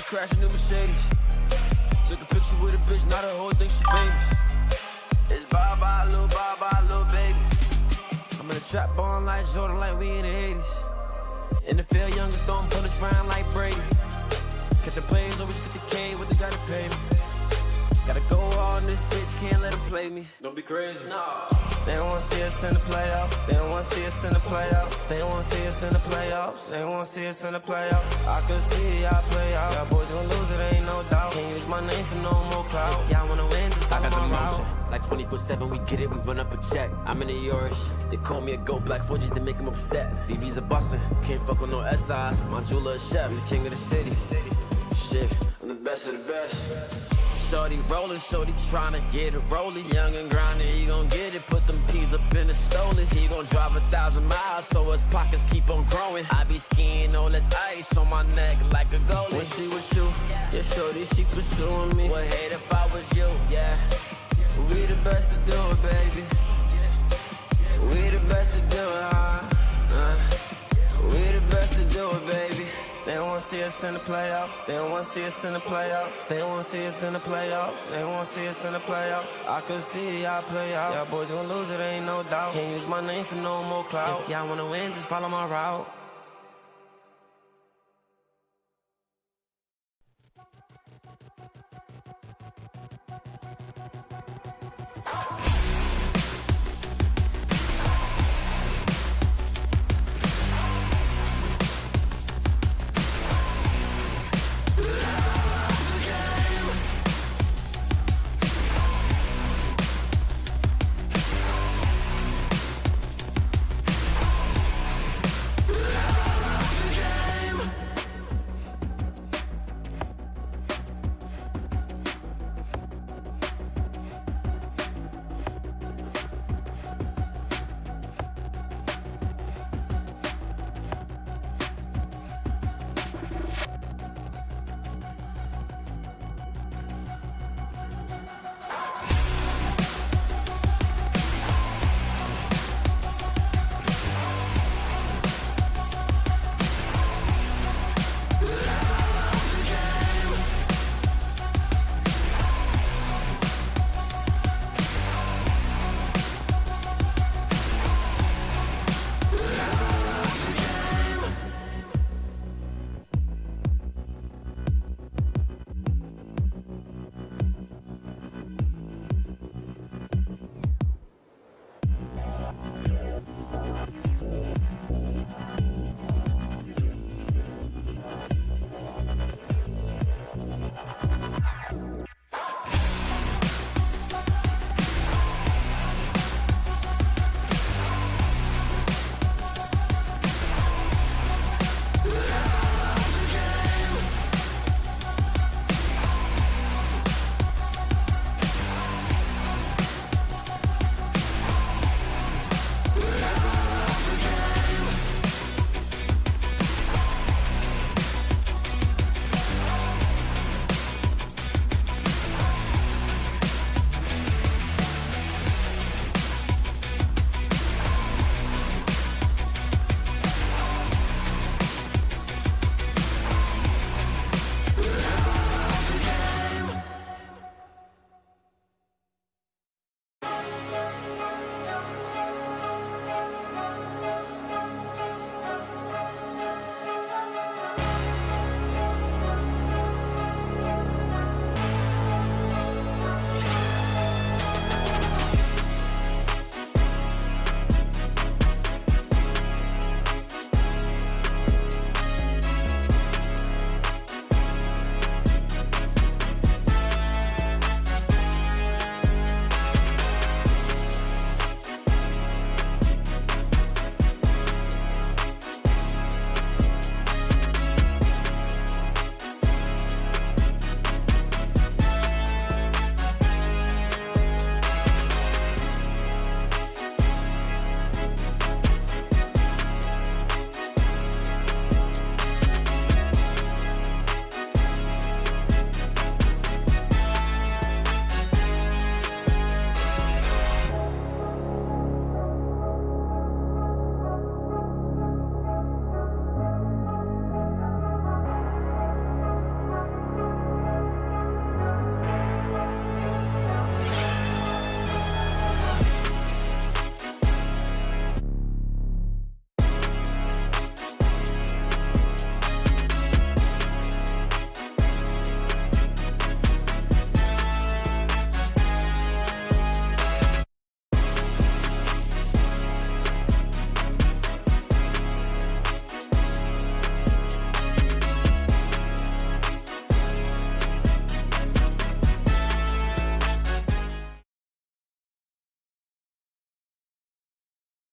crashing in Mercedes. Took a picture with a bitch, now the whole thing she famous. It's bye-bye, little baby. I'm in a trap ballin' like Jordan, like we in the 80s. In the field, youngest throwing bullets round like Brady. Catching plays, always 50K, what they gotta pay me. Gotta go on this bitch, can't let them play me. Don't be crazy. Nah. They don't wanna see us in the playoffs. They don't wanna see us in the playoffs. They don't wanna see us in the playoffs. They don't wanna see us in the playoffs. I could see y'all play out. Y'all boys gon' lose it, ain't no doubt. Can't use my name for no more clout. If y'all wanna win, just follow my route. Like 24/7, we get it, we run up a check. I'm in the Irish, they call me a goat, black 4Gs to make them upset. VV's a bustin', can't fuck with no SIs. My jeweler a chef, the king of the city. Shit, I'm the best of the best. Shorty rollin', shorty tryna get it rollin'. Young and grindin', he gon' get it. Put them peas up in the stoley. He gon' drive 1,000 miles, so his pockets keep on growing. I be skiing all this ice on my neck like a goalie. When she with you, yeah, shorty, she pursuing me. Would hate if I was you, yeah. We the best to do it, baby. We the best to do it, We the best to do it, baby. They don't wanna see us in the playoffs. They don't wanna see us in the playoffs. They don't wanna see us in the playoffs. They don't wanna see us in the playoffs. I could see y'all play out. Y'all boys gon' lose it, ain't no doubt. Can't use my name for no more clout. If y'all wanna win, just follow my route.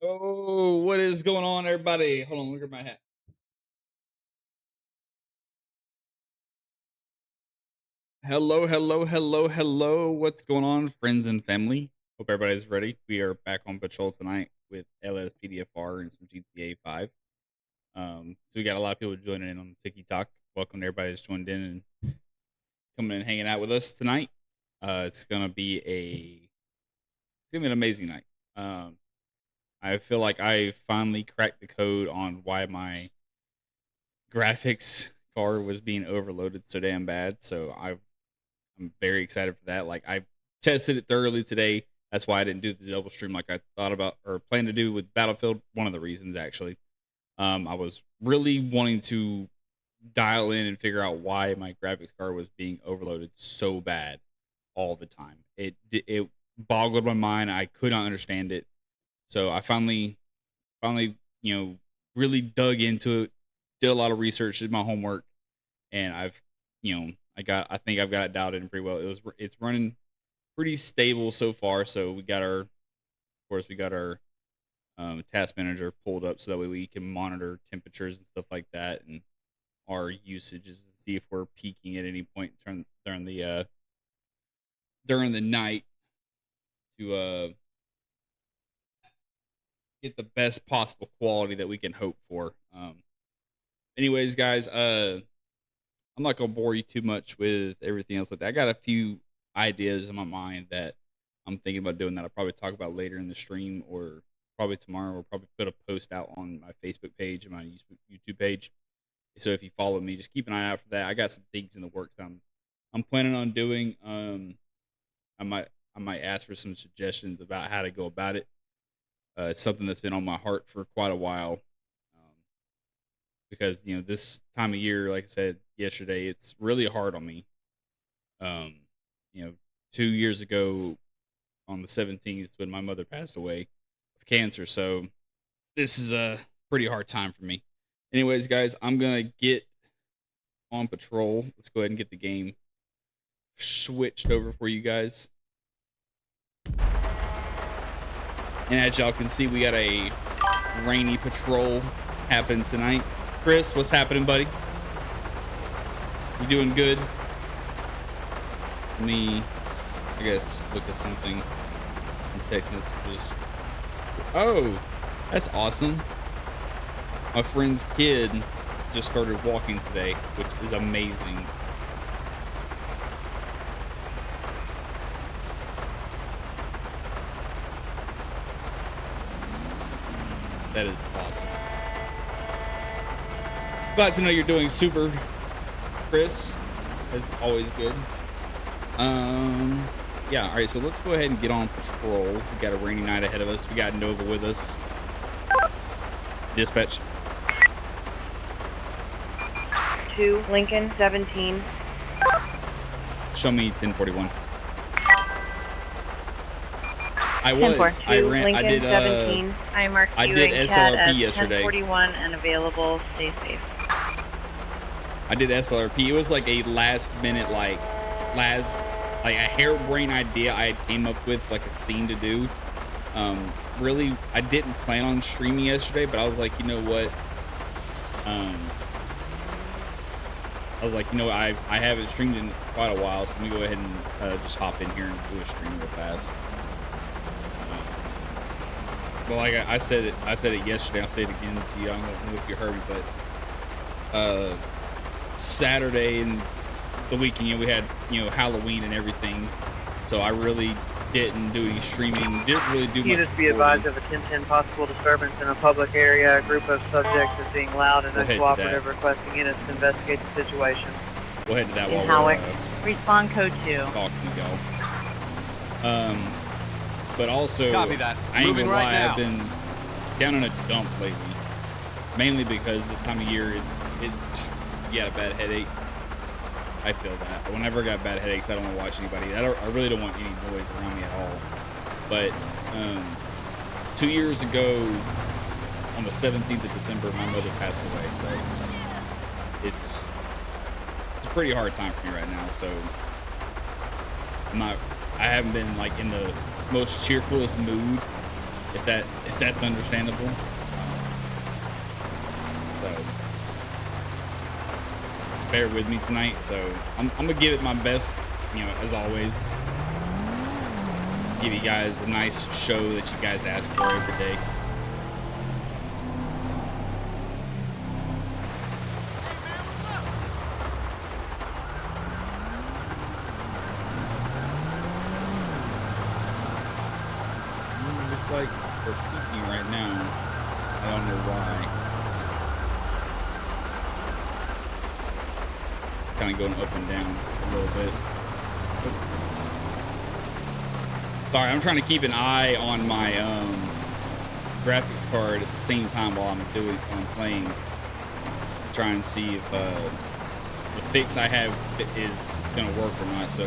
Oh, what is going on, everybody? Hold on, look at my hat. Hello, hello, hello, hello. What's going on, friends and family? Hope everybody's ready. We are back on patrol tonight with LSPDFR and some GTA 5. So we got a lot of people joining in on the TikTok. Welcome to everybody that's joined in and coming and hanging out with us tonight. It's gonna be an amazing night. I feel like I finally cracked the code on why my graphics card was being overloaded so damn bad. So I'm very excited for that. Like, I tested it thoroughly today. That's why I didn't do the double stream like I thought about or planned to do with Battlefield. One of the reasons, actually. I was really wanting to dial in and figure out why my graphics card was being overloaded so bad all the time. It boggled my mind. I could not understand it. So I finally, really dug into it, did a lot of research, did my homework, and I think I've got it dialed in pretty well. It's running pretty stable so far. So we got our task manager pulled up so that way we can monitor temperatures and stuff like that and our usages and see if we're peaking at any point during the night to get the best possible quality that we can hope for. Anyways, guys, I'm not gonna bore you too much with everything else like that. I got a few ideas in my mind that I'm thinking about doing that I'll probably talk about later in the stream, or probably tomorrow. We'll probably put a post out on my Facebook page and my YouTube page. So if you follow me, just keep an eye out for that. I got some things in the works that I'm planning on doing. I might ask for some suggestions about how to go about it. It's something that's been on my heart for quite a while. Because this time of year, like I said yesterday, it's really hard on me. 2 years ago on the 17th when my mother passed away of cancer, so this is a pretty hard time for me. Anyways, guys, I'm gonna get on patrol. Let's go ahead and get the game switched over for you guys. And as y'all can see, we got a rainy patrol happening tonight. Chris, what's happening, buddy? You doing good? Let me, I guess, look at something in text messages. Oh, that's awesome. My friend's kid just started walking today, which is amazing. That is awesome. Glad to know you're doing super, Chris. That's always good. Yeah, all right, so let's go ahead and get on patrol. We got a rainy night ahead of us. We got Nova with us. Dispatch. 2 Lincoln 17. Show me 1041. I did 17. I marked you I did SLRP yesterday. 1041 and available. Stay safe. I did SLRP. It was like a last minute, like a harebrained idea I had came up with, like a scene to do. Really, I didn't plan on streaming yesterday, but I was like, you know what? I was like, I haven't streamed in quite a while, so let me go ahead and just hop in here and do a stream real fast. Well, like I said it yesterday. I'll say it again to you. I don't know if you heard me, but Saturday and the weekend, we had Halloween and everything, so I really didn't do any streaming. Didn't really do much. Units be advised of a 1010 possible disturbance in a public area. A group of subjects is being loud and uncooperative, requesting units to investigate the situation. We'll head to that while we're respond code 2. Talking to y'all. But also, Copy that. I ain't gonna lie, right now. I've been down in a dump lately. Mainly because this time of year, it's you got a bad headache. I feel that. Whenever I got bad headaches, I don't want to watch anybody. I really don't want any noise around me at all. But 2 years ago, on the 17th of December, my mother passed away. So it's a pretty hard time for me right now. So I haven't been like in the most cheerfulest mood if that's understandable. So just bear with me tonight. So I'm gonna give it my best, you know, as always. Give you guys a nice show that you guys ask for every day. Looks like we're peaking right now. I don't know why. It's kind of going up and down a little bit. Sorry, I'm trying to keep an eye on my graphics card at the same time while I'm playing, to try and see if the fix I have is gonna work or not. So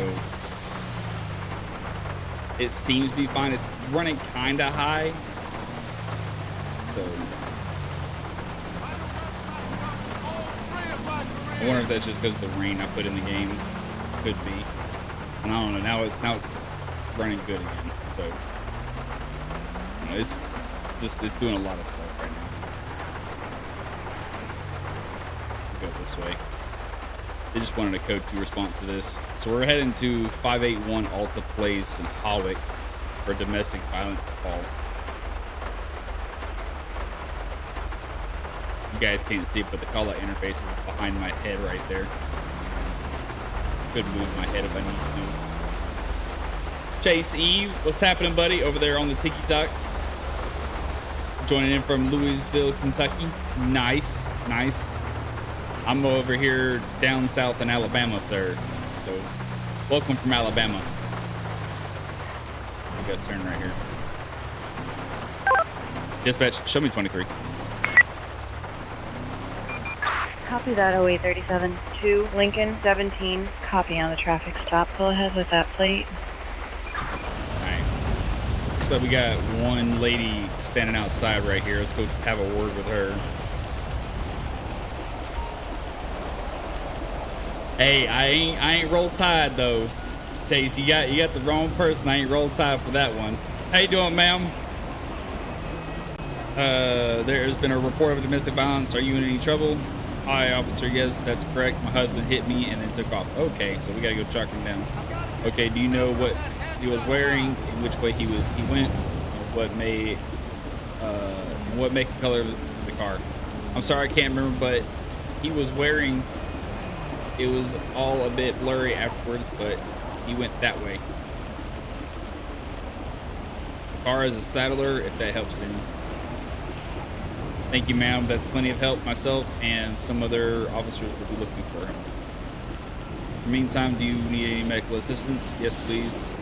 it seems to be fine. It's running kind of high, so I wonder if that's just because of the rain I put in the game. Could be. And I don't know. Now it's running good again. So you know, it's doing a lot of stuff right now. We'll go this way. They just wanted a code 2 response to this. So we're heading to 581 Alta Place in Hawick for domestic violence call. You guys can't see it, but the call-out interface is behind my head right there. Could move my head if I need to. Chase E, what's happening, buddy? Over there on the Tiki Talk. Joining in from Louisville, Kentucky. Nice, nice. I'm over here down south in Alabama, sir. So, welcome from Alabama. We got a turn right here. Dispatch, show me 23. Copy that, 0837. 2 Lincoln 17. Copy on the traffic stop. Go ahead with that plate. Alright. So we got one lady standing outside right here. Let's go have a word with her. Hey, I ain't roll tide though. Chase, you got the wrong person. I ain't roll tide for that one. How you doing, ma'am? There's been a report of domestic violence. Are you in any trouble? Hi, officer. Yes, that's correct. My husband hit me and then took off. Okay, so we gotta go track him down. Okay, do you know what he was wearing and which way he went? What make and color of the car? I'm sorry, I can't remember, but he was wearing. It was all a bit blurry afterwards, but he went that way. The car is a saddler, if that helps any. Thank you, ma'am. That's plenty of help. Myself and some other officers will be looking for him. In the meantime, do you need any medical assistance? Yes, please.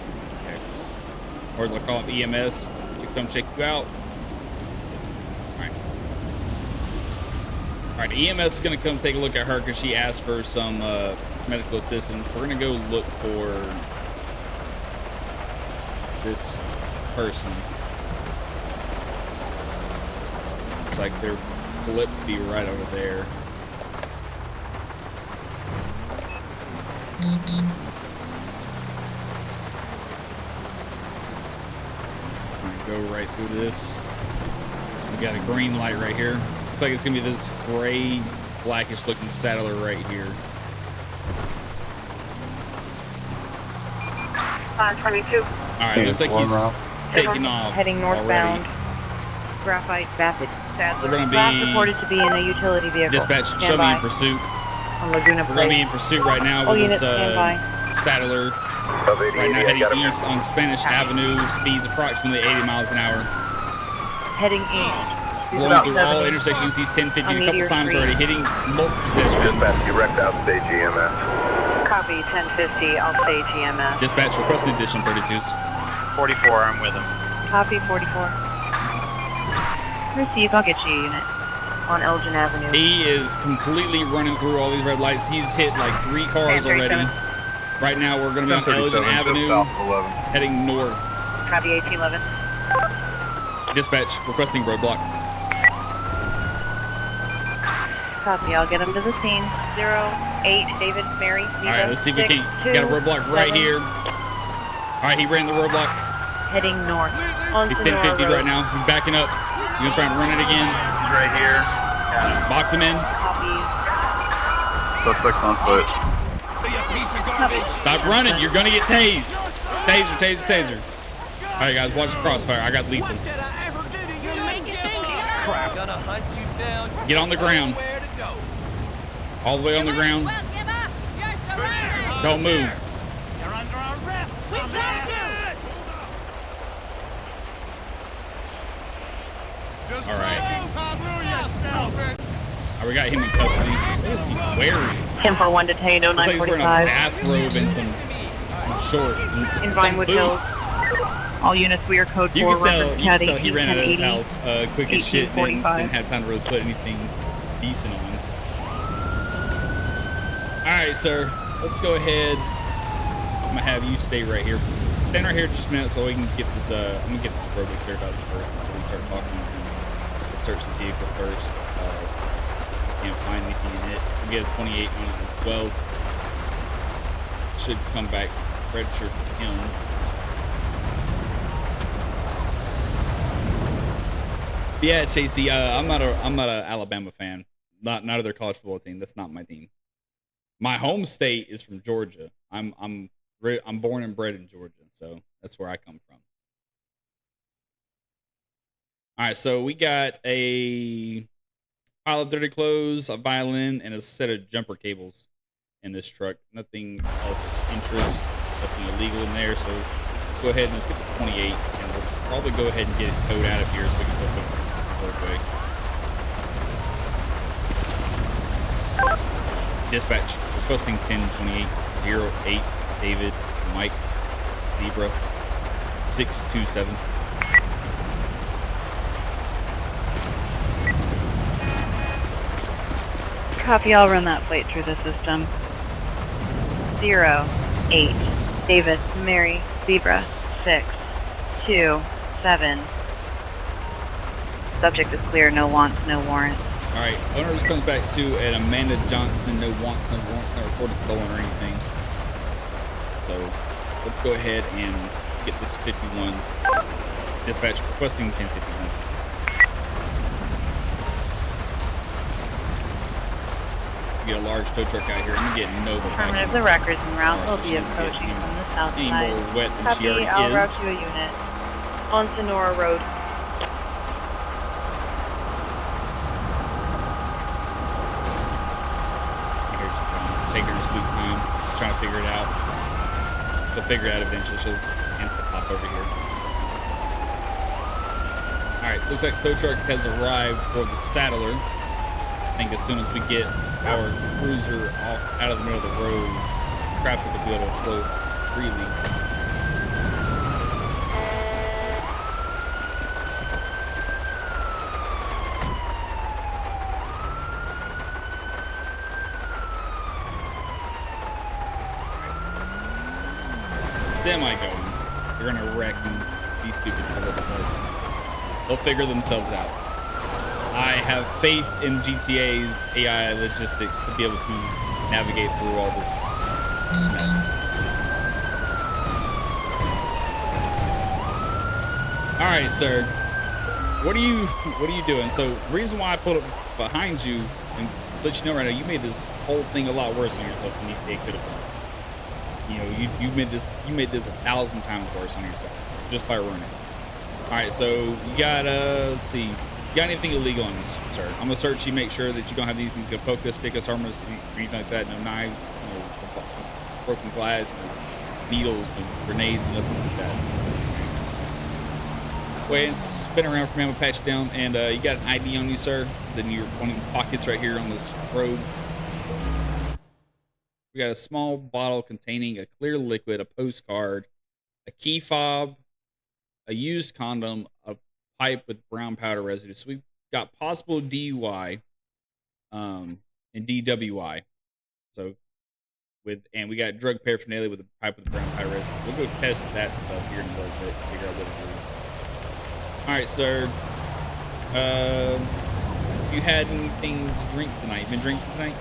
Okay. Or as I call it, EMS to come check you out. All right, EMS is going to come take a look at her because she asked for some medical assistance. We're going to go look for this person. Looks like their blip be right over there. I'm going to go right through this. We got a green light right here. Looks like it's gonna be this gray, blackish looking saddler right here. 22. Alright, looks like he's taking off. Heading northbound. Already. Graphite Vapid Saddler. We're gonna be reported to be in a utility vehicle. Dispatch, show me in pursuit. On Laguna We're gonna be in pursuit right now with this saddler. Right now heading east on Spanish Avenue, speeds approximately 80 miles an hour. Heading east. Blowing through all intersections, he's 1050 a couple times already, hitting multiple pedestrians. Dispatch, direct outstage EMS. Copy, 1050, I'll stage EMS. Dispatch, requesting addition 32s. 44, I'm with him. Copy, 44. Receive, I'll get you a unit on Elgin Avenue. He is completely running through all these red lights. He's hit like 3 cars already. Right now, we're going to be on Elgin Avenue, heading north. Copy, 1811. Dispatch, requesting roadblock. Copy, I'll get him to the scene. 08, David, Mary, 0, Alright, let's see if we can. Got a roadblock right here. Alright, he ran the roadblock. heading north. On He's Sonora 1050 Road. right now. He's backing up. You gonna try and run it again? He's right here. Yeah. Box him in. Copy. Suspect on foot. Stop running. You're gonna get tased. Taser, taser, taser. All right, guys, watch the crossfire. I got lethal. Get on the ground. All the way on the ground. Don't move. You're under arrest. We told you. All right. We got him in custody. What is he wearing? 1041 detained, Looks like he's wearing a 0945. bathrobe and some shorts and In some Vinewood boots. All units, we are code 4. You can Caddy, tell he ran out of his 1080. house quick as shit and didn't 1845. have time to really put anything decent on. All right, sir. Let's go ahead. I'm gonna have you stay right here. Stand right here just a minute so we can get this. I'm gonna get this road cleared out first before we start talking. Let's search the vehicle first. Can't find anything in it. We get a 28 on it as well. Should come back registered to him. Yeah, Chasey. I'm not a Alabama fan. Not of their college football team. That's not my team. My home state is from Georgia. I'm born and bred in Georgia, so that's where I come from. All right, so we got a pile of dirty clothes, a violin, and a set of jumper cables in this truck. Nothing else of interest, nothing illegal in there. So let's go ahead and let's get this 28, and we'll probably go ahead and get it towed out of here so we can go put it away. Dispatch requesting 1028-08 David Mike Zebra 627. Copy, I'll run that plate through the system. 08 David Mary Zebra 627. Subject is clear, no wants, no warrant. All right, owner just comes back to an Amanda Johnson, no wants, no warrants, no reported stolen or anything. So let's go ahead and get this 51. Dispatch requesting 1051. Get a large tow truck out here. I'm gonna get Nova back. Affirmative, the records en route will be approaching from the south any side. more wet than she Copy, already I'll route is. to a unit on Sonora Road. Here she comes. Take her to sleep time. Trying to figure it out. She'll figure it out eventually. She'll instant pop over here. Alright, looks like tow truck has arrived for the Saddler. I think as soon as we get our cruiser out of the middle of the road, traffic will be able to flow freely. Semi going. They're gonna wreck and be stupid for a little bit. They'll figure themselves out. I have faith in GTA's AI logistics to be able to navigate through all this mess. All right, sir. What are you doing? So, the reason why I pulled up behind you and let you know right now, you made this whole thing a lot worse on yourself than it could have been. You know, you made this 1,000 times worse on yourself just by running. All right, so you got let's see, you got anything illegal on you, sir? I'm gonna search you, make sure that you don't have these things that poke us, stick us, harm us, anything like that. No knives, no broken glass, no needles, no grenades, nothing like that. Go ahead and spin around for me. I'm gonna patch down, and you got an ID on you, sir? Is it in one of your pockets right here on this road? We got a small bottle containing a clear liquid, a postcard, a key fob, a used condom, a pipe with brown powder residue. So we've got possible DUI and DWI. So and we got drug paraphernalia with a pipe with brown powder residue. We'll go test that stuff here in a little bit, figure out what it is. All right, sir. You had anything to drink tonight? You been drinking tonight?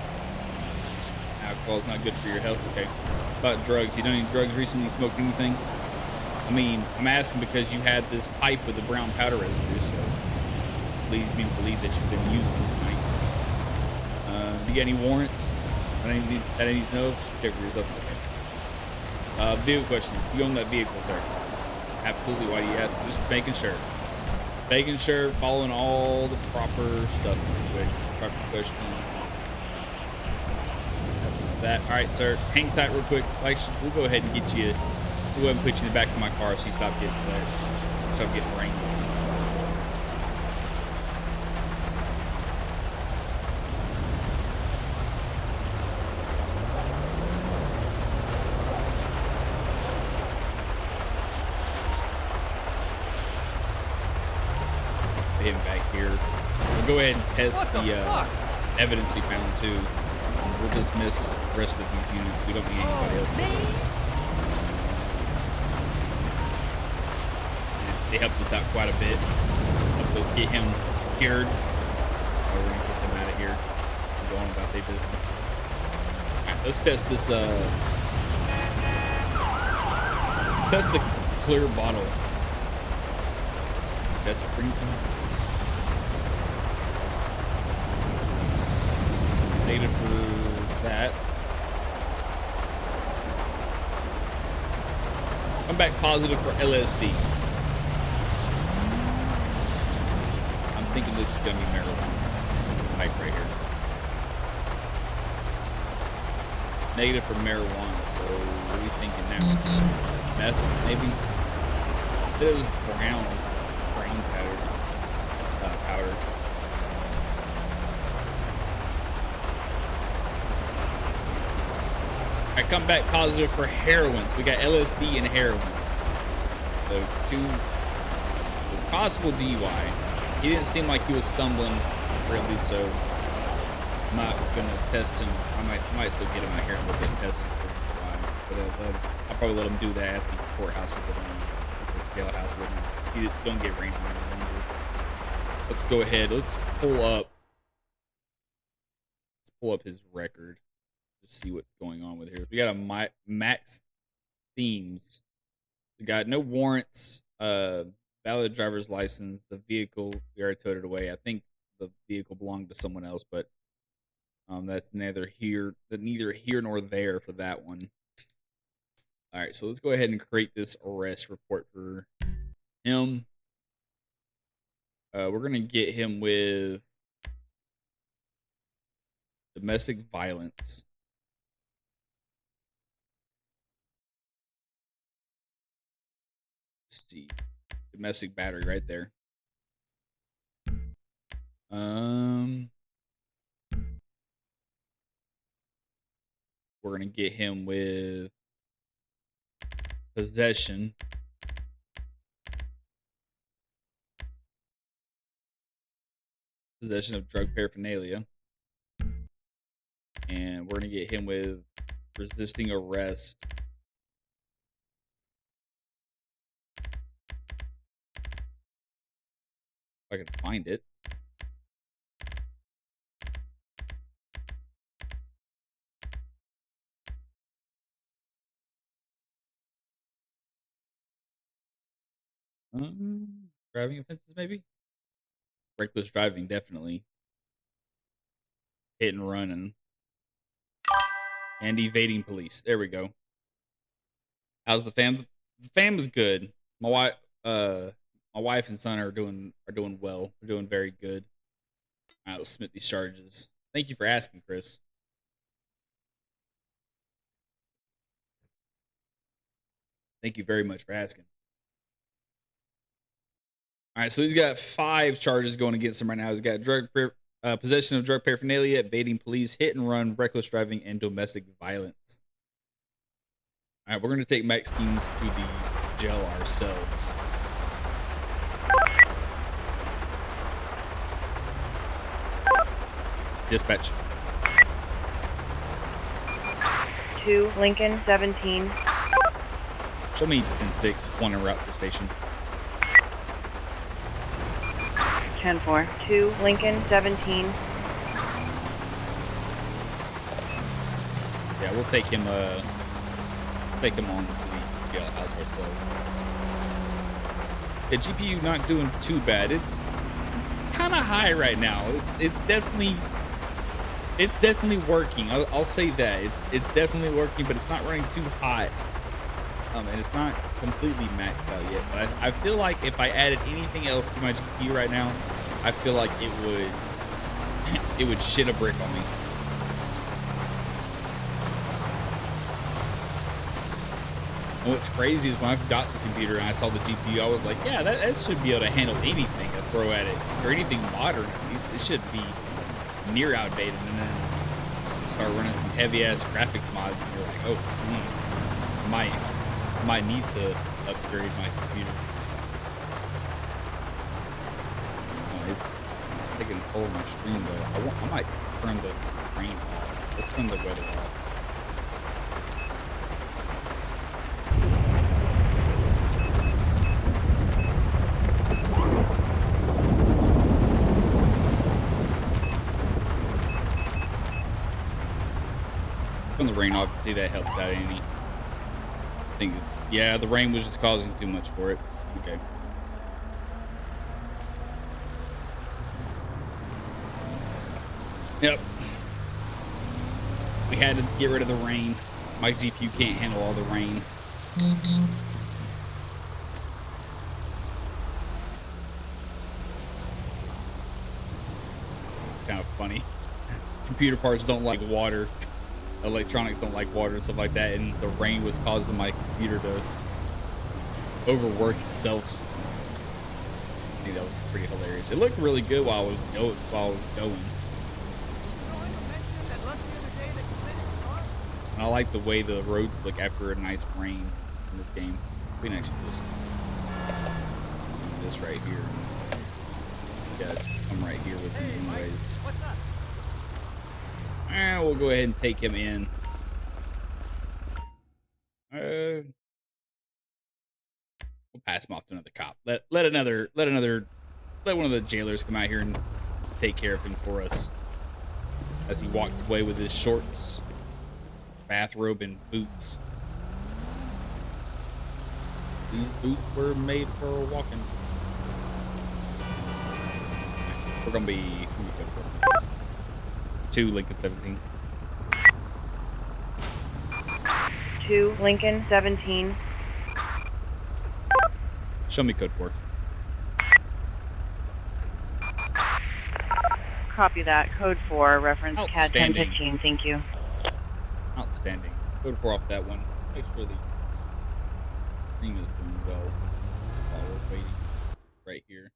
Alcohol's not good for your health. Okay. About drugs. You done any drugs recently? Smoked anything? I mean, I'm asking because you had this pipe with the brown powder residue, so leads me to believe that you've been using it tonight. Do you get any warrants that I need to know? Check for yourself. Okay. Vehicle questions. You own that vehicle, sir? Absolutely. Why do you ask? Just making sure. Making sure, following all the proper stuff real quick. Proper questions. That's not that. All right, sir. Hang tight real quick. We'll go ahead and get you. We'll go ahead and put you in the back of my car so you stop getting wet. Stop getting rained on. Him back here. We'll go ahead and test the evidence we found too. We'll dismiss the rest of these units. We don't need anybody else with us. They helped us out quite a bit. Helped us get him secured. We're gonna get them out of here and go on about their business. Alright, let's test this let's test the clear bottle. That's a pretty cool. Negative for that. Come back positive for LSD. I'm thinking this is gonna be marijuana. This pipe right here. Negative for marijuana. So what are we thinking now? Meth, maybe. It was brown powder. I come back positive for heroin. So we got LSD and heroin. So possible DUI. He didn't seem like he was stumbling really, so I'm not gonna test him. I might still get him out here and we'll get tested for DUI. But I'll probably let him do that at the courthouse a bit on the jailhouse. He don't get rained on. Let's go ahead. Let's pull up his record. Just see what's going on with here. We got a max themes. We got no warrants, valid driver's license. The vehicle, we already towed it away. I think the vehicle belonged to someone else, but that's neither here nor there for that one. All right, so let's go ahead and create this arrest report for him. We're gonna get him with domestic violence. Let's see, domestic battery right there. We're gonna get him with possession. Possession of drug paraphernalia. And we're going to get him with resisting arrest. If I can find it. Driving offenses, maybe? Reckless driving, definitely. Hit and run and evading police. There we go. How's the fam? The fam is good. My wife and son are doing well. They're doing very good. All right, let's submit these charges. Thank you for asking, Chris. Thank you very much for asking. All right, so he's got 5 charges going against him right now. He's got possession of drug paraphernalia, evading police, hit and run, reckless driving, and domestic violence. All right, we're going to take Max Themes to the jail ourselves. Dispatch. 2 Lincoln 17. Show me 10-6, 1 en route to station. 10-4. 2 Lincoln 17. Yeah, we'll take him on to the jailhouse ourselves. The GPU not doing too bad. It's kind of high right now. It's definitely working. I'll say that. It's definitely working, but it's not running too hot. And it's not completely maxed out yet. But I feel like if I added anything else to my GPU right now, I feel like it would shit a brick on me. And what's crazy is when I got this computer and I saw the GPU, I was like, yeah, that should be able to handle anything I throw at it, or anything modern at least. It should be near outdated. And then you start running some heavy ass graphics mods, and you're like, oh, might need to upgrade my computer. It's taking a hold of my screen though. I might turn the rain off. Let's turn the weather off. Turn the rain off to see that helps out any. I think, yeah, the rain was just causing too much for it. Okay. Yep. We had to get rid of the rain. My GPU can't handle all the rain. It's kind of funny. Computer parts don't like water. Electronics don't like water and stuff like that, and the rain was causing my computer to overwork itself. I think that was pretty hilarious. It looked really good while I was going. And I like the way the roads look after a nice rain in this game. We can actually just do this right here. Yeah, I'm right here with him anyways. And we'll go ahead and take him in. We'll pass him off to another cop. Let one of the jailers come out here and take care of him for us as he walks away with his shorts, bathrobe, and boots. These boots were made for walking. We're gonna be 2 Lincoln 17. 2 Lincoln 17. Show me code 4. Copy that. Code 4, reference CAD 1015. Thank you. Outstanding. Code 4 off that one. Make sure the screen is doing well while we're waiting right here.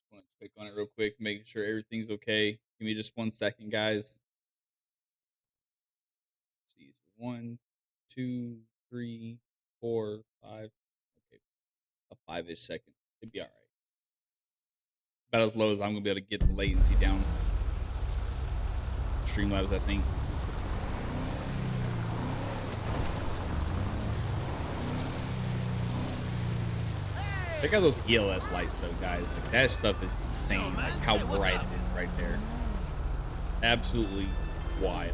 Just want to click on it real quick, making sure everything's okay. Give me just 1 second, guys. See, 1, 2, 3, 4, 5. Okay, a 5-ish second. It'd be all right. About as low as I'm gonna be able to get the latency down. Streamlabs, I think. Check out those ELS lights, though, guys. Like, that stuff is insane. Like how bright it is right there. Absolutely wild.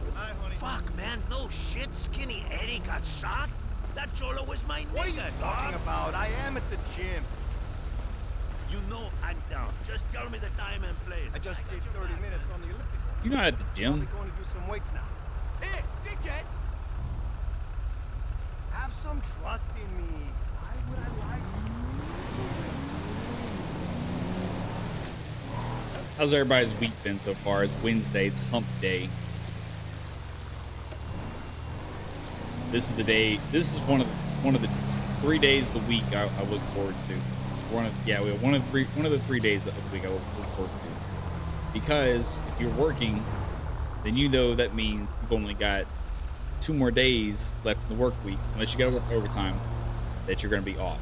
Fuck, man, no shit. Skinny Eddie got shot. That cholo was my nigga. What are you talking about? I am at the gym. You know I'm down. Just tell me the time and place. I just did 30 minutes on the elliptical. You're not at the gym. I'm going to do some weights now. Hey, dickhead! Have some trust in me. Why would I lie to you? How's everybody's week been so far? It's Wednesday. It's hump day. This is the day. This is one of the 3 days of the week I look forward to. We have one of the 3 days of the week I look forward to. Because if you're working, then you know that means you've only got 2 more days left in the work week, unless you got to work overtime, that you're going to be off.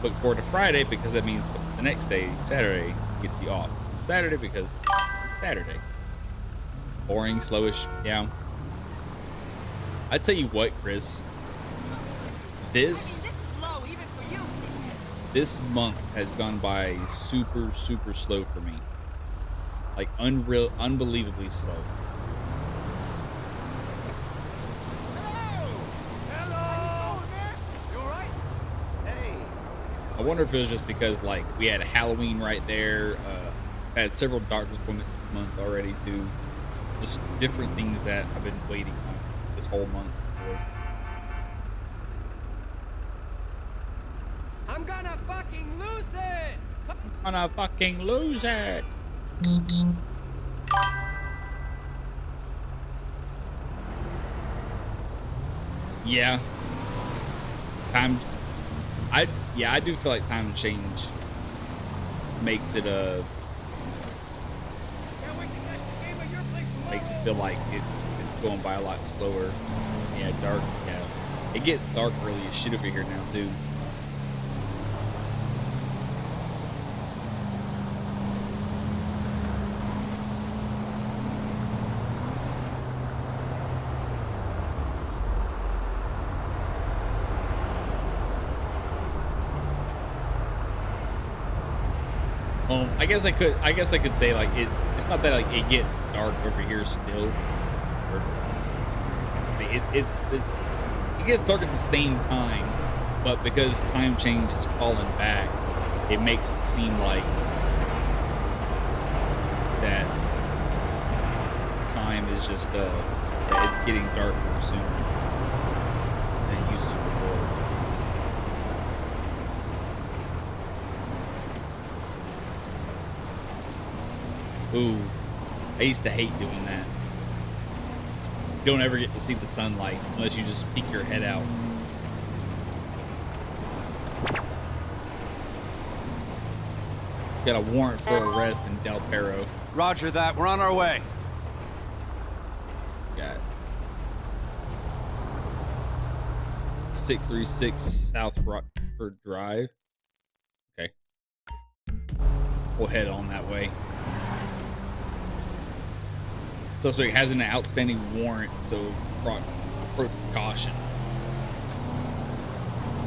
Look forward to Friday because that means the next day, Saturday, you get to be off. Saturday because it's Saturday. Boring, slowish, yeah. I tell you what, Chris. This month has gone by super, super slow for me. Like unbelievably slow. wonder if it was just because like we had Halloween right there. Had several doctor's appointments this month already too. Just different things that I've been waiting on this whole month for. I'm gonna fucking lose it! I'm gonna fucking lose it. Yeah. I do feel like time change makes it makes it feel like it's going by a lot slower. Yeah, dark. Yeah, it gets dark early as shit over here now too. I guess I could say like it's not that like it gets dark over here still. Or, like, it gets dark at the same time, but because time change is falling back, it makes it seem like that time is just that it's getting darker soon than it used to before. Ooh, I used to hate doing that. You don't ever get to see the sunlight unless you just peek your head out. Got a warrant for arrest in Del Perro. Roger that. We're on our way. Got 636 South Rockford Drive. Okay. We'll head on that way. Suspect has an outstanding warrant, so approach with caution.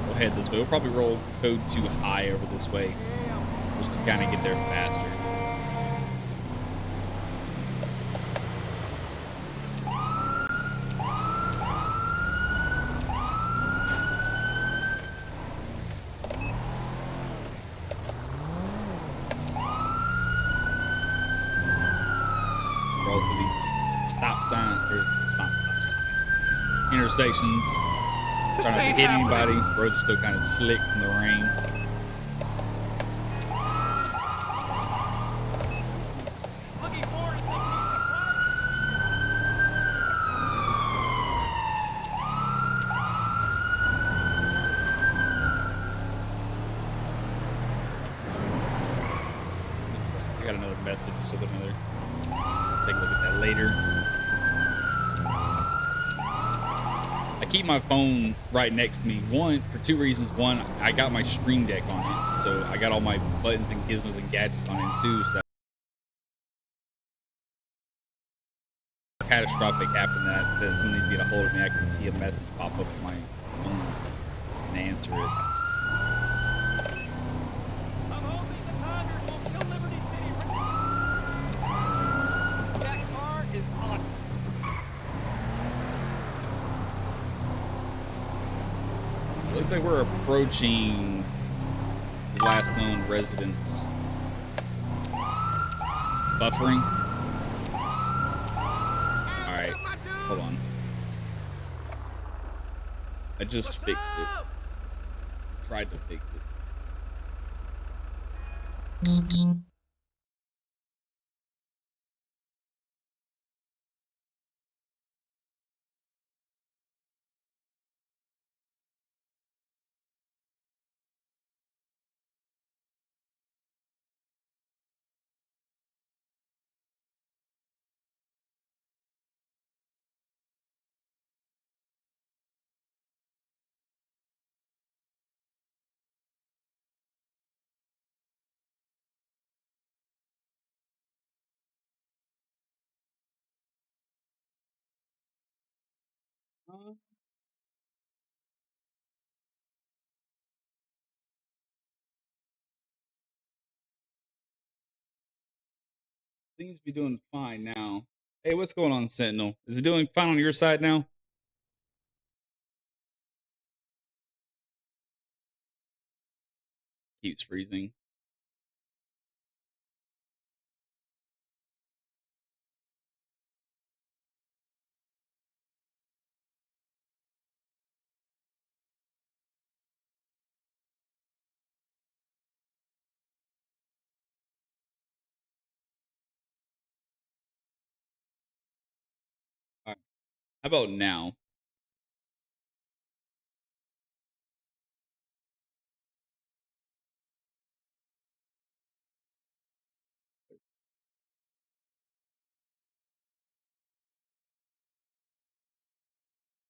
We'll head this way. We'll probably roll code 2 high over this way, just to kind of get there faster. Stop sign or it's not stop signs. Intersections. Trying not to hit anybody. Roads are still kind of slick from the rain. I got another message, so another. Take a look at that later. I keep my phone right next to me. One, for two reasons. One, I got my Stream Deck on it, so I got all my buttons and gizmos and gadgets on it too. So that catastrophic happened that somebody needs to get a hold of me, I can see a message pop up on my phone and answer it. Looks like we're approaching the last known residence. Buffering. Alright, hold on. I just fixed it. Tried to fix it. Seems to be doing fine now. Hey, what's going on, Sentinel? Is it doing fine on your side now? Keeps freezing. All right. How about now?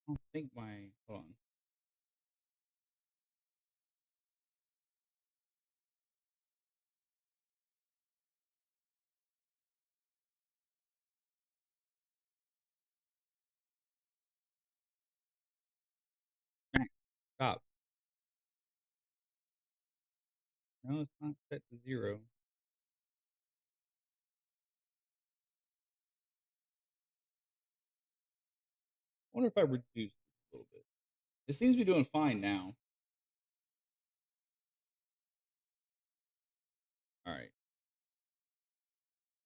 I don't think my hold on. Stop. No, it's not set to 0. I wonder if I reduce this a little bit. It seems to be doing fine now. All right.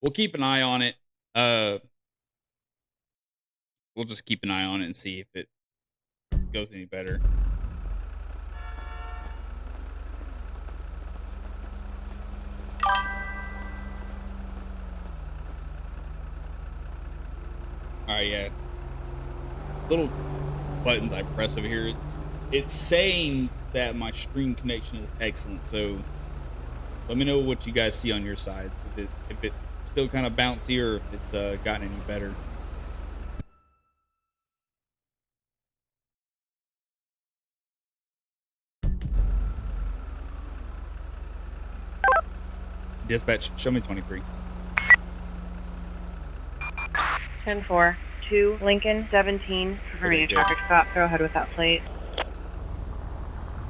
We'll keep an eye on it. We'll just keep an eye on it and see if it goes any better. All right, yeah. Little buttons I press over here. It's saying that my stream connection is excellent. So let me know what you guys see on your sides. If it's still kind of bouncy or if it's gotten any better. Dispatch, show me 23. 10-4, 2 Lincoln 17, performing a traffic stop. Go ahead with that plate. All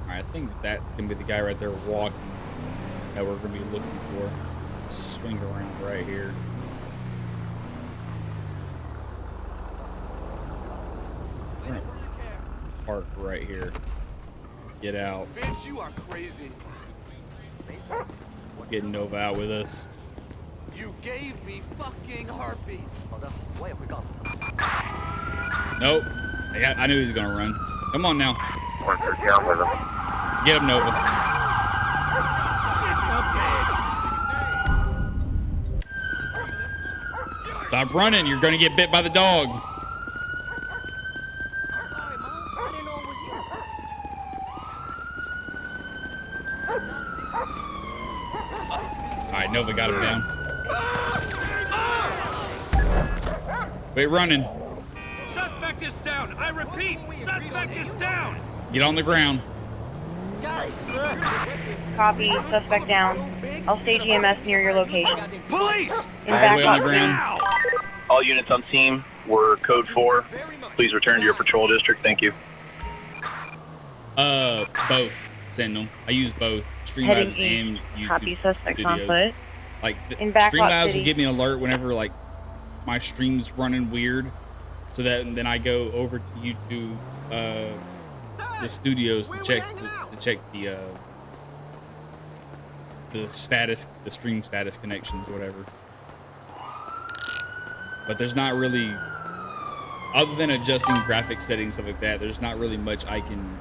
right, I think that's gonna be the guy right there walking that we're gonna be looking for. Swing around right here. Park right here. Get out. Bitch, you are crazy. Get Nova out with us. You gave me fucking herpes. Nope. I knew he was gonna run. Come on now. Yeah, I'm with him. Get him, Nova. Stop running. You're gonna get bit by the dog. Sorry, Mom. I didn't know it was you. All right, Nova got him down. Wait, running. Suspect is down. I repeat, suspect is down. Get on the ground. Copy, suspect down. I'll stage EMS near your location. Police! In All the way on backup. the ground. Now! All units on scene were code 4. Please return to your patrol district. Thank you. Both. Send them. I use both Heading Streamlabs and east. YouTube Copy, suspects on videos. foot. Like In backlot Streamlabs city. will give me an alert whenever like my stream's running weird, so that then I go over to YouTube, the studios to check the status, the stream status connections, or whatever. But there's not really, other than adjusting graphic settings, stuff like that, there's not really much I can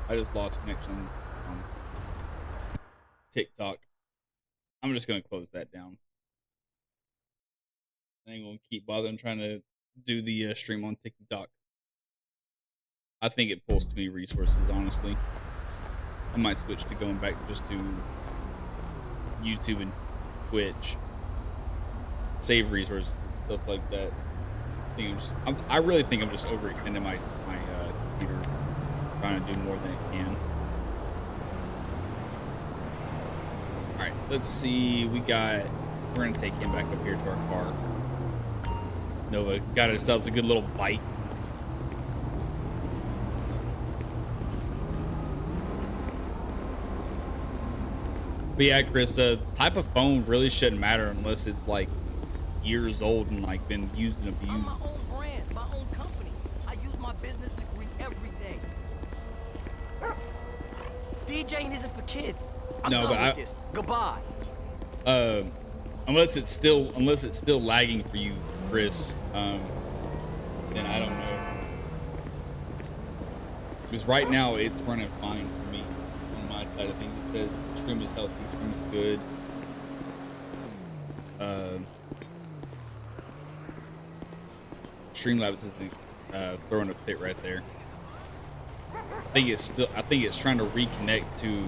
I just lost connection on TikTok. I'm just gonna close that down. I ain't gonna keep bothering trying to do the stream on TikTok. I think it pulls too many resources, honestly. I might switch to going back just to YouTube and Twitch. Save resources, stuff like that. I really think I'm just overextending my computer, trying to do more than it can. All right, let's see. We're gonna take him back up here to our car. Nova got ourselves a good little bite. But yeah, Chris, the type of phone really shouldn't matter unless it's like years old and like been used and abused. I'm my own brand, my own company. I use my business degree every day. DJing isn't for kids. I'm done with this. Goodbye. Unless it's still lagging for you, Chris, then I don't know. Because right now it's running fine for me on my side of things. It says stream is healthy, stream is good. Streamlabs isn't throwing a fit right there. I think it's trying to reconnect to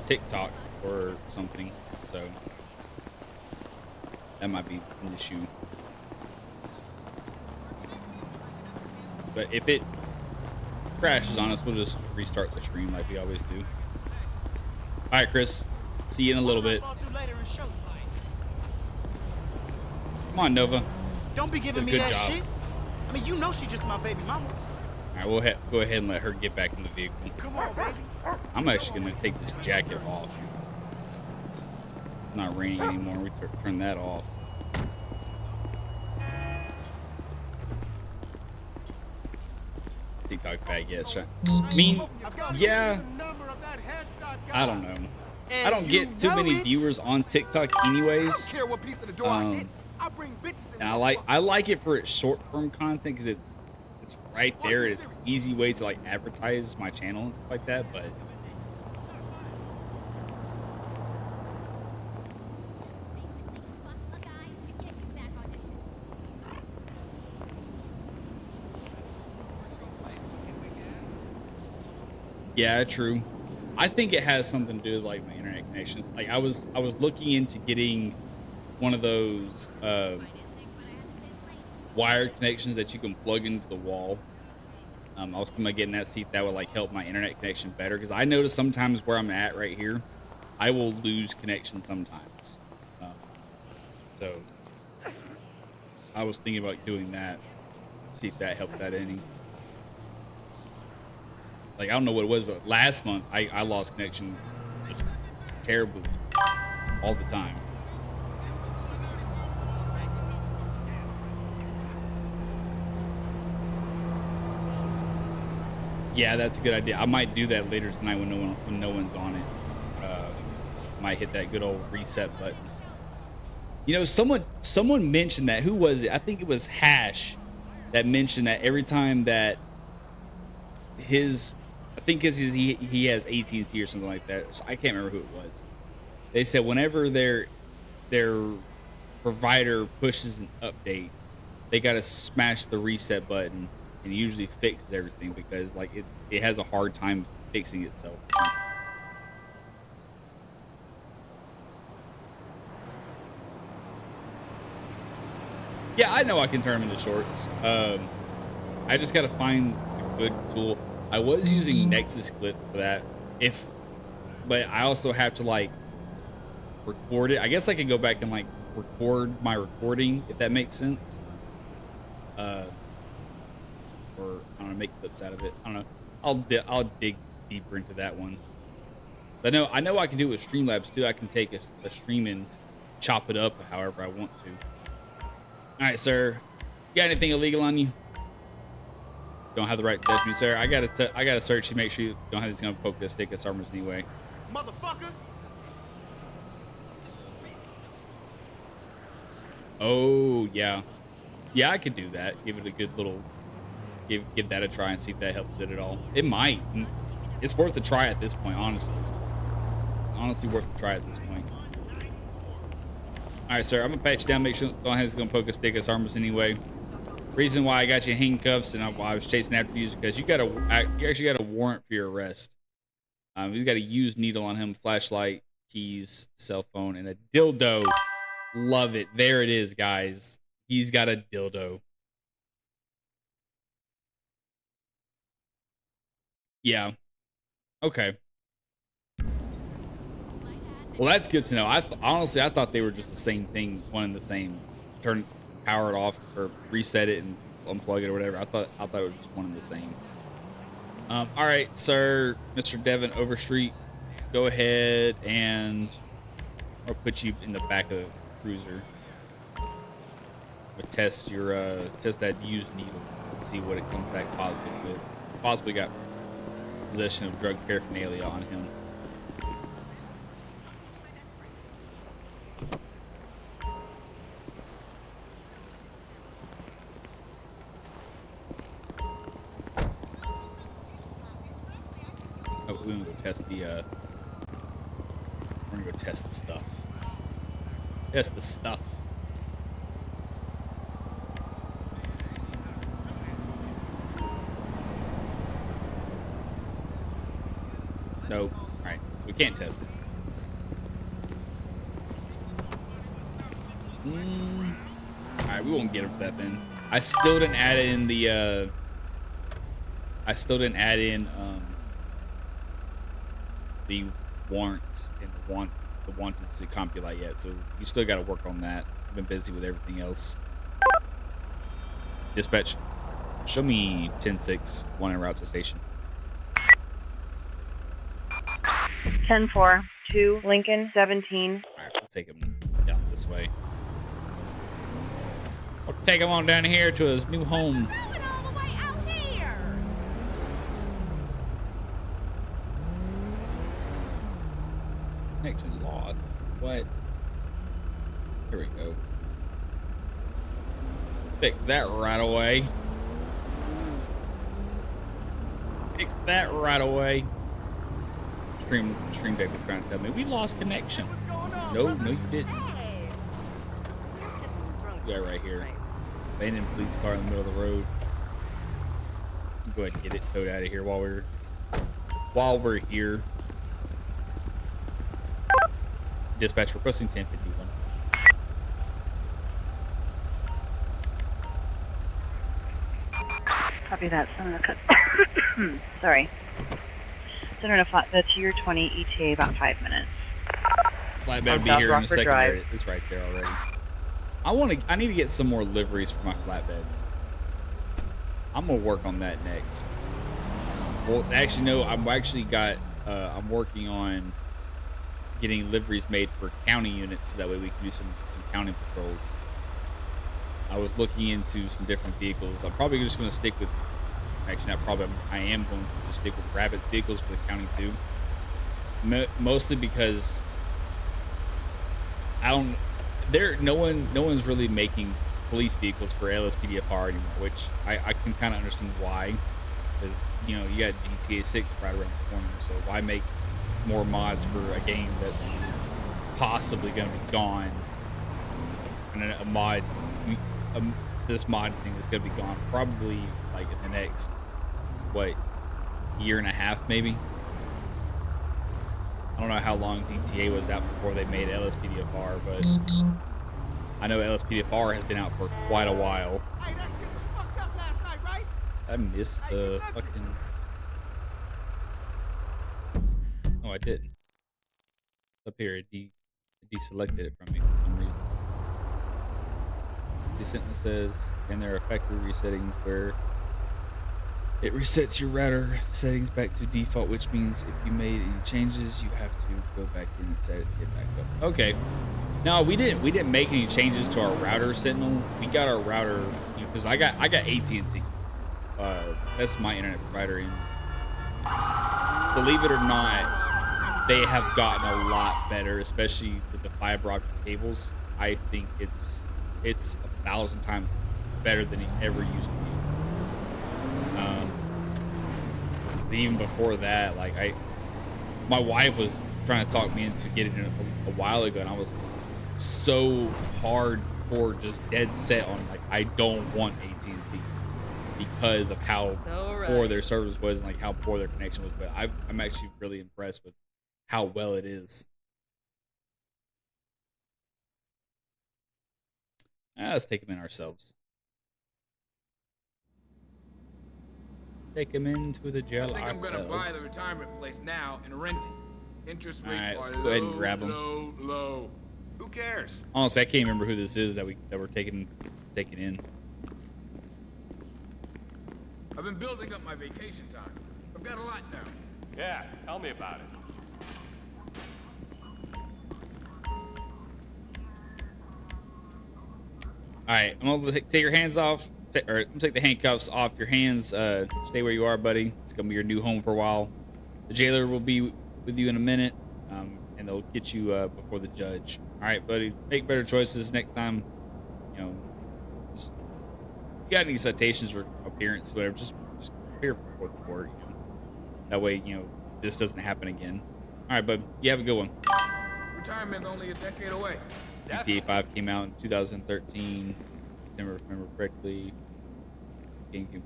TikTok or something, so that might be an issue. But if it crashes on us, we'll just restart the stream like we always do. All right, Chris, see you in a little bit. Come on, Nova. Don't be giving me that shit. I mean, you know she's just my baby mama. All right, we'll go ahead and let her get back in the vehicle. Come on, baby. I'm actually gonna take this jacket off. It's not raining anymore. We turn that off. TikTok bag, yes. Yeah, I mean, yeah. I don't know. I don't get too many viewers on TikTok, anyways. And I like it for its short form content because it's right there. It's an easy way to like advertise my channel and stuff like that. But yeah, true. I think it has something to do with like my internet connections. Like I was looking into getting one of those wired connections that you can plug into the wall. I was thinking about getting that, see if that would like help my internet connection better, because I notice sometimes where I'm at right here, I will lose connection sometimes. So I was thinking about doing that, see if that helped that any. Like, I don't know what it was, but last month I lost connection just terribly all the time. Yeah, that's a good idea. I might do that later tonight when no one's on it. Might hit that good old reset button. You know, someone mentioned that. Who was it? I think it was Hash that mentioned that every time that I think because he has AT&T or something like that. So I can't remember who it was. They said whenever their provider pushes an update, they got to smash the reset button and usually fixes everything, because like it has a hard time fixing itself. Yeah, I know I can turn them into shorts. I just got to find a good tool. I was using Nexus Clip for that, but I also have to like record it. I guess I could go back and like record my recording, if that makes sense. Or I don't know, make clips out of it. I don't know. I'll dig deeper into that one. But I know I can do it with Streamlabs too. I can take a stream and chop it up however I want to. All right, sir. You got anything illegal on you? Don't have the right to touch me, sir. I gotta search to make sure you don't have this gun, poke this, stick, us armors anyway. Motherfucker. Oh yeah, yeah. I could do that. Give it a good little. Give that a try and see if that helps it at all. It might. It's worth a try at this point, honestly. It's honestly worth a try at this point. All right, sir. I'm gonna pat you down. Make sure don't have this gonna poke a stick, us armors anyway. Reason why I got you in handcuffs and I was chasing after you is because you actually got a warrant for your arrest. He's got a used needle on him, flashlight, keys, cell phone, and a dildo. Love it. There it is, guys. He's got a dildo. Yeah. Okay. Well, that's good to know. Honestly, I thought they were just the same thing, one and the same. Power it off or reset it and unplug it or whatever. I thought it was just one and the same. All right, sir, Mr. Devin Overstreet. go ahead and I'll put you in the back of the cruiser. But test your test that used needle and see what it comes back positive with. Possibly got possession of drug paraphernalia on him. Oh, we're gonna go test the we're gonna go test the stuff. Test the stuff. Nope. Alright, so we can't test it. Alright, we won't get up that then. I still didn't add in the the warrants and the wanted to compilate yet, so you still got to work on that. I've been busy with everything else. Dispatch, show me 10-6, one en route to station. 10-4, 2 Lincoln 17. All right, we'll take him down this way. We'll take him on down here to his new home. Connection lost. What? Here we go. Fix that right away. Fix that right away. Stream deck was trying to tell me we lost connection. No, you didn't. Yeah, right here. Abandoned police car in the middle of the road. Go ahead and get it towed out of here while we're here. Dispatch requesting 1051. Copy that. Sorry. Center to that's year 20 ETA about 5 minutes. Flatbed be here in a second. It's right there already. I need to get some more liveries for my flatbeds. I'm gonna work on that next. Well, actually, no. I'm working on getting liveries made for county units, so that way we can do some county patrols. I was looking into some different vehicles. I'm probably just going to stick with. Actually, not probably. I am going to stick with Rabbit's vehicles for the county too. Mostly because no one's really making police vehicles for LSPDFR anymore, which I can kind of understand why, because you got GTA 6 right around the corner, so why make more mods for a game that's possibly going to be gone, and this mod thing that's going to be gone probably like in the next year and a half maybe. I don't know how long GTA was out before they made LSPDFR, but I know LSPDFR has been out for quite a while. Hey, that shit was fucked up last night, right? I missed the fucking... Oh, I didn't. Up here, it deselected it from me for some reason. The sentence says, and there are factory resettings where it resets your router settings back to default, which means if you made any changes, you have to go back in and set it to get back up. Okay. No, we didn't make any changes to our router Sentinel. We got our router, because I got AT&T. That's my internet provider, and believe it or not, they have gotten a lot better, especially with the fiber optic cables. I think it's 1,000 times better than it ever used to be. Even before that, my wife was trying to talk me into getting it a while ago, and I was so hardcore, just dead set on I don't want AT&T because of how poor their service was and how poor their connection was. But I'm actually really impressed with how well it is. Let's take them in ourselves. Take him into the jail ourselves. I think I'm gonna buy the retirement place now and rent it. Interest rates are go ahead and grab him. low. Who cares? Honestly, I can't remember who this is that we're taking in. I've been building up my vacation time. I've got a lot now. Yeah, tell me about it. All right, I'm gonna take your hands off, or take the handcuffs off your hands. Stay where you are, buddy. It's gonna be your new home for a while. The jailer will be with you in a minute, and they'll get you before the judge. All right, buddy. Make better choices next time. You know, just if you got any citations or appearance, whatever, just appear before the court. You know, that way, you know, this doesn't happen again. All right, bud. You have a good one. Retirement's only a decade away. GTA 5 came out in 2013, if I remember correctly. GameCube.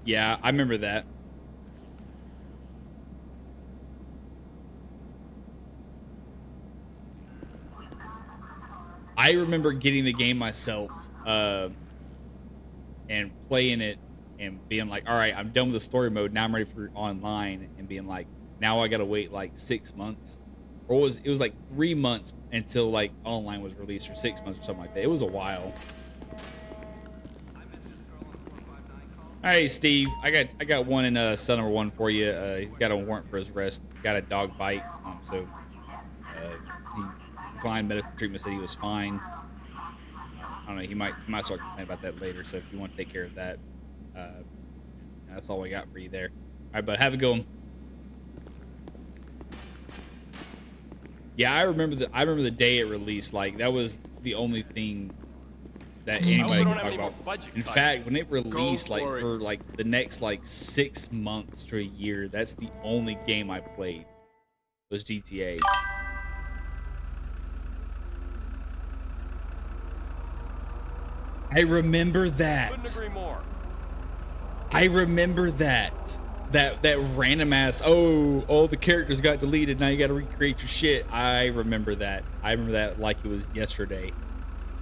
Yeah, I remember that. I remember getting the game myself and playing it and being like, all right, I'm done with the story mode. Now I'm ready for online, and being like, now I got to wait like 6 months. Or it was like 3 months until like online was released, or 6 months or something like that. It was a while. Hey Steve, I got one in cell number 1 for you. He got a warrant for his arrest. Got a dog bite, so he declined medical treatment. Said he was fine. I don't know. He might start complaining about that later. So if you want to take care of that, that's all we got for you there. All right, bud. Have a good one. Yeah, I remember the day it released. Like, that was the only thing that anybody could talk about. In fact, when it released, like for like the next like 6 months to a year, that's the only game I played was GTA. I remember that. Couldn't agree more. I remember that. That random ass, oh, the characters got deleted, now you gotta recreate your shit. I remember that. I remember that like it was yesterday.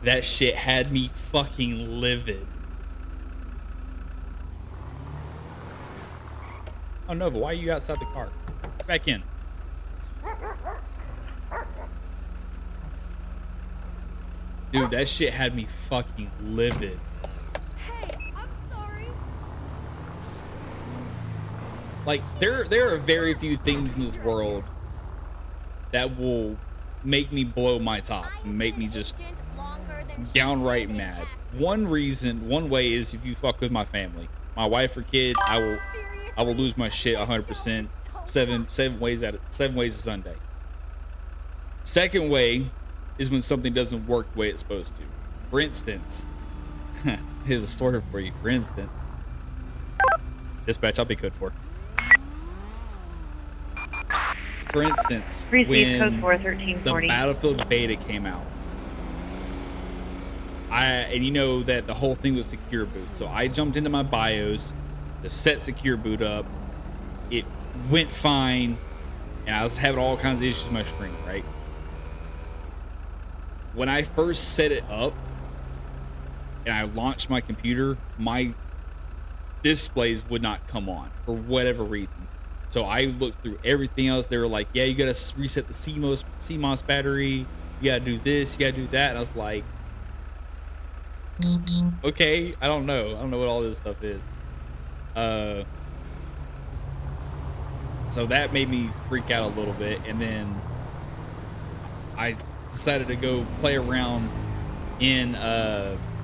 That shit had me fucking livid. Oh no, but why are you outside the car? Get back in. Dude, that shit had me fucking livid. Like, there are very few things in this world that will make me blow my top and make me just downright mad. One way is if you fuck with my family, my wife or kid. I will lose my shit 100%. Seven ways a Sunday. Second way is when something doesn't work the way it's supposed to. For instance, here's a story for you. For instance, dispatch, I'll be code 4. For instance, when the Battlefield beta came out, and you know that the whole thing was secure boot, so I jumped into my BIOS to set secure boot up. It went fine, and I was having all kinds of issues with my screen, right? When I first set it up and I launched my computer, my displays would not come on for whatever reason. So I looked through everything else. They were like, yeah, you gotta reset the CMOS battery. You gotta do this, you gotta do that. And I was like, okay, I don't know what all this stuff is. So that made me freak out a little bit. And then I decided to go play around in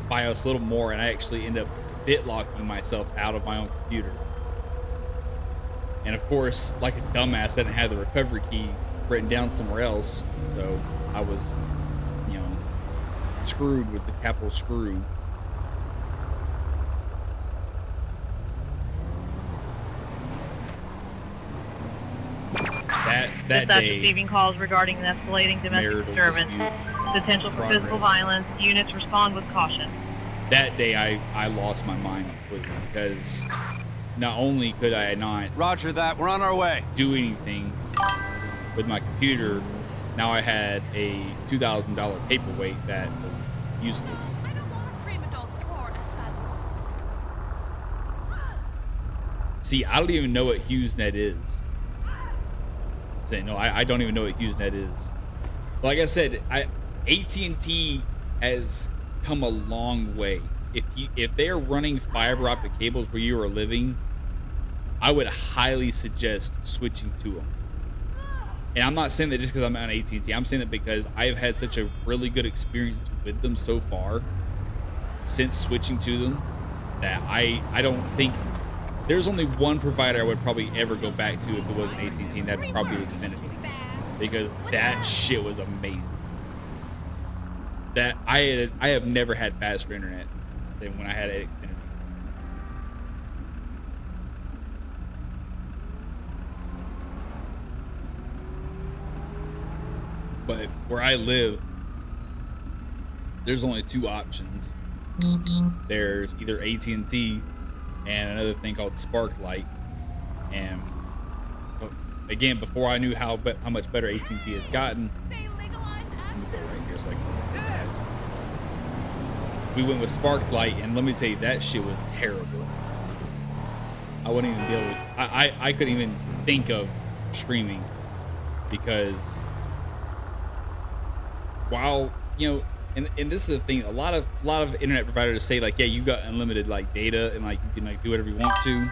BIOS a little more, and I actually ended up BitLocking myself out of my own computer. And of course, like a dumbass, I didn't have the recovery key written down somewhere else. So I was, you know, screwed with the capital screw. That day, receiving calls regarding an escalating domestic disturbance, potential for physical violence. Units respond with caution. That day, I lost my mind completely, because not only could I not Roger that, we're on our way. do anything with my computer, now I had a $2,000 paperweight that was useless. See, I don't even know what HughesNet is. I don't even know what HughesNet is. Like I said, AT&T has come a long way. If they're running fiber optic cables where you are living, I would highly suggest switching to them. And I'm not saying that just because I'm on AT&T. I'm saying that because I've had such a really good experience with them so far since switching to them that I don't think there's only one provider I would probably ever go back to if it wasn't AT&T, and that'd probably be Xfinity, because that shit was amazing. That I have never had faster internet than when I had Xfinity. But where I live, there's only two options. There's either AT&T and another thing called Sparklight. And again, before I knew how much better AT&T has gotten, let me go right here so I can guys. We went with Sparklight, and let me tell you, that shit was terrible. I wouldn't even be able to, I couldn't even think of streaming, because while, you know, and this is the thing, a lot of internet providers say like, yeah, you got unlimited like data and like you can like do whatever you want to.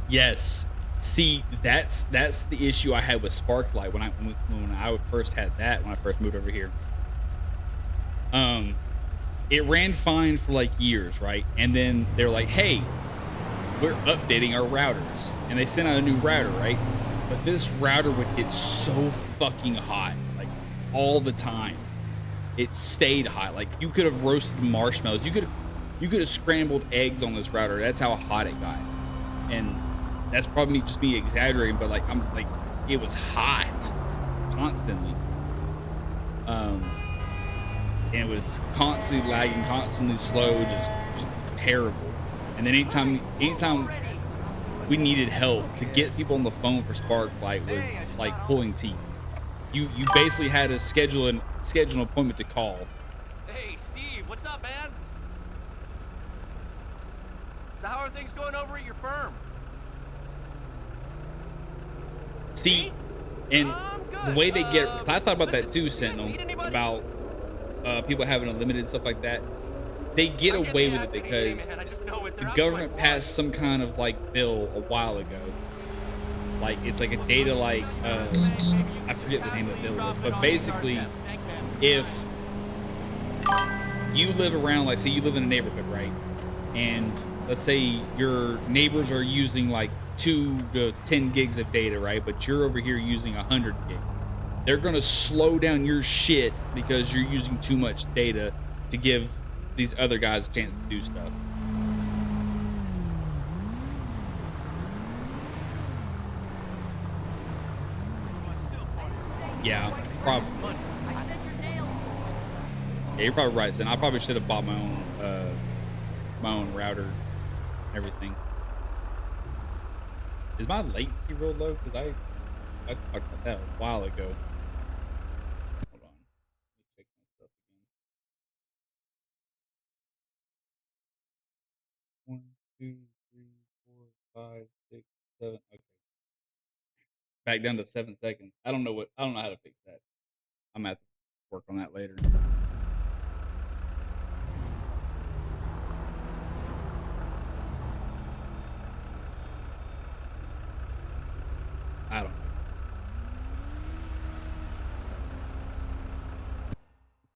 Yes. See, that's the issue I had with Sparklight when I first had that, when I first moved over here. It ran fine for like years, right? And then they're like, hey, we're updating our routers, and they sent out a new router, right? But this router would get so fucking hot, like all the time. It stayed hot. Like you could have roasted marshmallows. You could have scrambled eggs on this router. That's how hot it got. And that's probably just me exaggerating, but like it was hot constantly. And it was constantly lagging, constantly slow, just terrible. And then anytime we needed help, to get people on the phone for Sparklight was like pulling teeth. You basically had to schedule an appointment to call. Hey, Steve, what's up, man? So how are things going over at your firm? See, and the way they get, because I thought about that too, Sentinel, about people having unlimited stuff like that. They get away with it because the government passed some kind of like bill a while ago. Like it's like a data like I forget the name of the bill was, but basically if you live around, like say you live in a neighborhood, right? And let's say your neighbors are using like 2 to 10 gigs of data, right? But you're over here using 100 gigs. They're gonna slow down your shit because you're using too much data to give these other guys a chance to do stuff. Yeah, probably. Yeah, you're probably right, Sen. I probably should have bought my own router and everything. Is my latency real low? Because I talked about that a while ago. Hold on. Let me check my stuff again. 1, 2, 3, 4, 5, 6, 7. Okay. Back down to 7 seconds. I don't know how to fix that. I'm gonna have to work on that later.